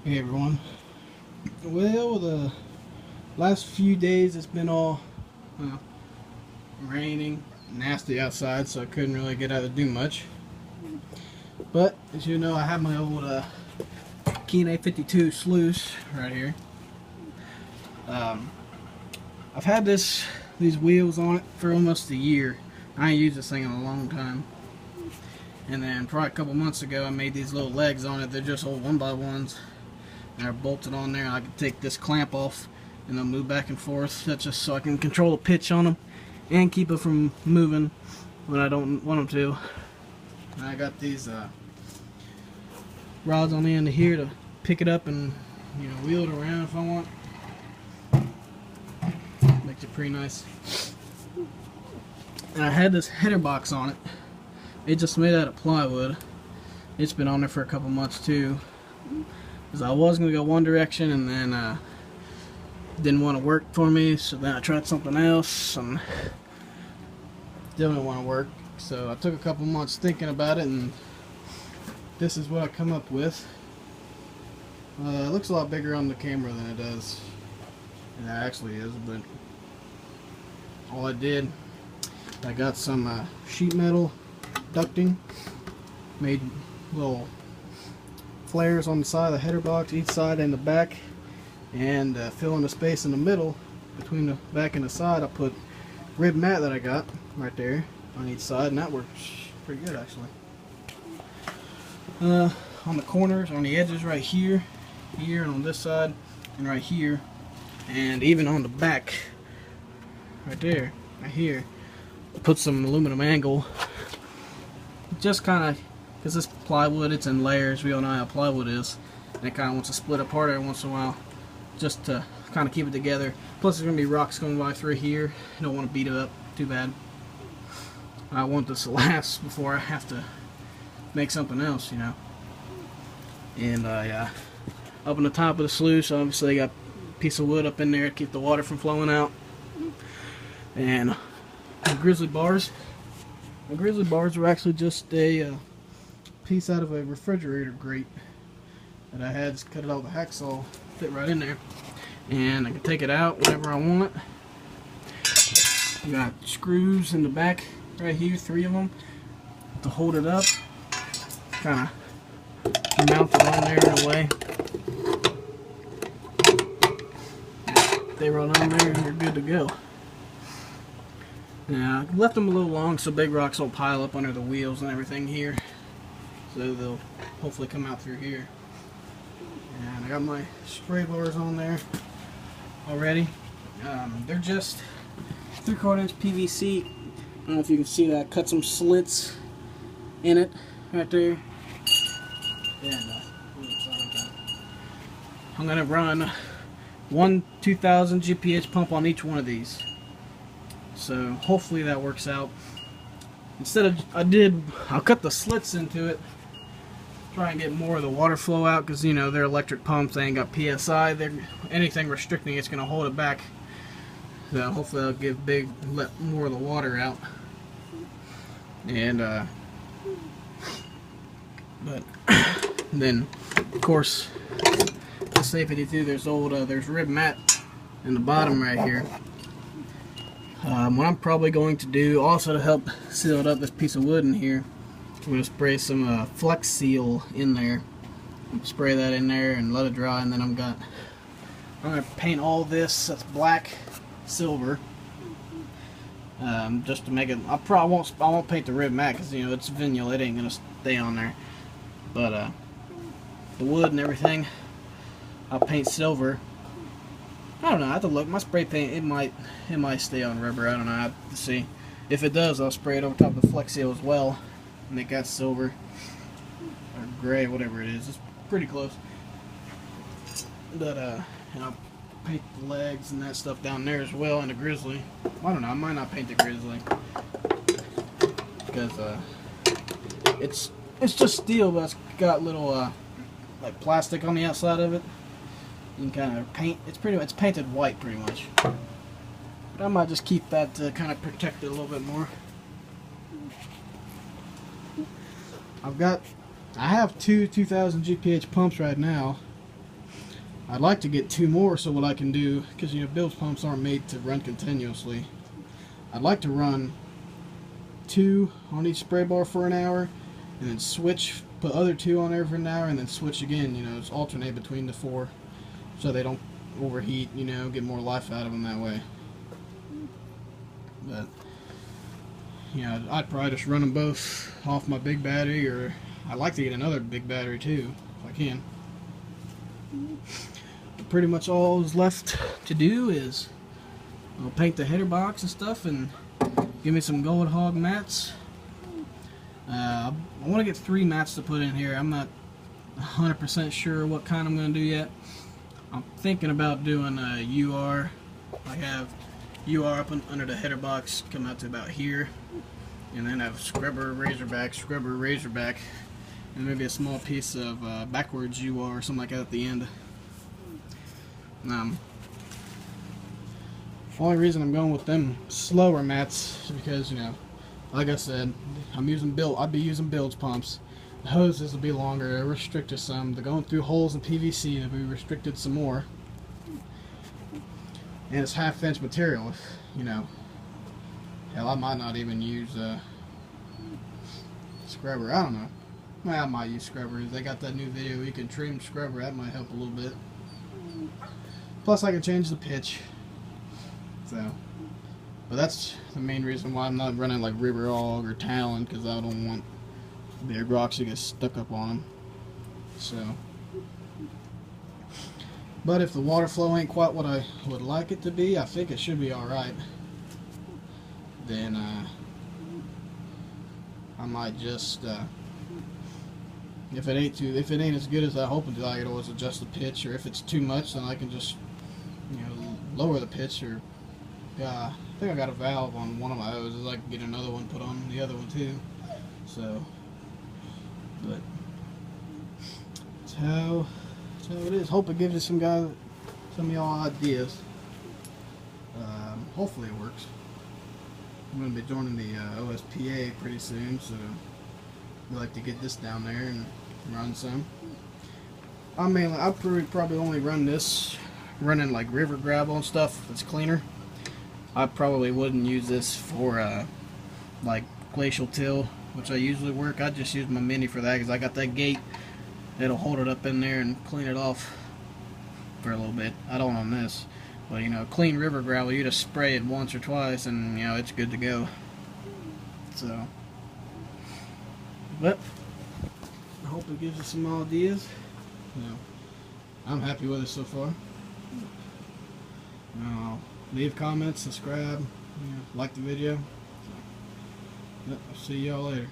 Hey everyone. Well, the last few days it's been all uh, raining, nasty outside, so I couldn't really get out to do much. But as you know, I have my old Keen 52 sluice right here. I've had these wheels on it for almost a year. I ain't used this thing in a long time. And then probably a couple months ago, I made these little legs on it. They're just old 1x1s. And they're bolted on there. I can take this clamp off and they'll move back and forth. That's just so I can control the pitch on them and keep it from moving when I don't want them to. And I got these rods on the end of here to pick it up and wheel it around if I want. Makes it pretty nice. And I had this header box on it. It's just made out of plywood. It's been on there for a couple months too. Because I was going to go one direction and then didn't want to work for me, so then I tried something else and didn't want to work. So I took a couple months thinking about it, and this is what I come up with. It looks a lot bigger on the camera than it does. And it actually is, but all I did, I got some sheet metal ducting, made little flares on the side of the header box, each side and the back, and fill in the space in the middle between the back and the side. I put rib mat that I got right there on each side, and that works pretty good actually. On the corners, on the edges right here, and on this side, and right here, and even on the back right there, right here, I put some aluminum angle, just kind of, because this plywood, it's in layers. We all know how plywood is, and it kind of wants to split apart every once in a while, just to kind of keep it together. Plus there's going to be rocks going by through here. I don't want to beat it up too bad. I want this to last before I have to make something else, And yeah, up on the top of the sluice, obviously I got a piece of wood up in there to keep the water from flowing out. And the grizzly bars. The grizzly bars were actually just a piece out of a refrigerator grate that I had. Just cut it out with a hacksaw, fit right in there, and I can take it out whenever I want. You got screws in the back right here, 3 of them, to hold it up, kind of mount it on there in a way. They run on there and you're good to go. Now, I left them a little long so big rocks don't pile up under the wheels and everything here. So they'll hopefully come out through here. And I got my spray blowers on there already. They're just 3/4 inch PVC. I don't know if you can see that. Cut some slits in it right there. And I'm gonna run one 2000 GPH pump on each one of these. So hopefully that works out. Instead of, I'll cut the slits into it, try and get more of the water flow out, because they're electric pumps, they ain't got PSI. Anything restricting it's gonna hold it back. So hopefully I'll let more of the water out. And but then of course the safety too. There's rib mat in the bottom right here. What I'm probably going to do, also to help seal it up, this piece of wood in here, I'm going to spray some Flex Seal in there. Spray that in there and let it dry, and then I'm going to paint all this. That's black, silver, just to make it. I won't paint the rib mat because it's vinyl. It ain't going to stay on there. But the wood and everything, I'll paint silver. I don't know, I have to look. My spray paint, it might stay on rubber. I don't know, I have to see. If it does, I'll spray it over top of the Flex Seal as well. Make that silver or gray, whatever it is. It's pretty close. But and I'll paint the legs and that stuff down there as well, and the grizzly. I don't know, I might not paint the grizzly because it's just steel, but it's got little like plastic on the outside of it. You can kind of paint. It's painted white pretty much. But I might just keep that to kind of protect it a little bit more. I have two 2000 GPH pumps right now, I'd like to get 2 more, so what I can do, because you know bilge pumps aren't made to run continuously, I'd like to run 2 on each spray bar for an hour, and then switch, put other 2 on there for an hour, and then switch again. You know, just alternate between the 4, so they don't overheat. You know, get more life out of them that way. But yeah, I'd probably just run them both off my big battery, or I'd like to get another big battery too, if I can. But pretty much all is left to do is I'll paint the header box and stuff, and give me some Gold Hog mats. I want to get 3 mats to put in here. I'm not 100% sure what kind I'm going to do yet. I'm thinking about doing a UR. I have UR up under the header box, come out to about here, and then have scrubber, razorback, and maybe a small piece of backwards UR or something like that at the end. The only reason I'm going with them slower mats is because, you know, like I said, I'll be using bilge pumps. The hoses will be longer, they're restricted some. They're going through holes in PVC, they'll be restricted some more. And it's 1/2" material, you know. Hell, I might not even use scrubber, I don't know. Well, I might use scrubbers. They got that new video where you can trim scrubber, that might help a little bit. Plus I can change the pitch. So, but that's the main reason why I'm not running like River Hog or Talon, because I don't want big rocks to get stuck up on them. So, but if the water flow ain't quite what I would like it to be, I think it should be alright. Then I might just if it ain't as good as I hope it is, I can always adjust the pitch, or if it's too much, then I can just, you know, lower the pitch. Or I think I got a valve on one of my hoses. I can get another one put on the other one too. So, but that's how it is. Hope it gives you some of y'all ideas. Hopefully it works. I'm going to be joining the OSPA pretty soon, so I'd like to get this down there and run some. I'll probably only run this, running like river gravel and stuff that's cleaner. I probably wouldn't use this for like glacial till, which I usually work. I just use my mini for that because I got that gate that'll hold it up in there and clean it off for a little bit. I don't on this, but you know, clean river gravel, you just spray it once or twice and you know it's good to go. So, but I hope it gives you some ideas. You know, I'm happy with it so far. Leave comments, subscribe, you know, like the video. So, yep, I'll see y'all later.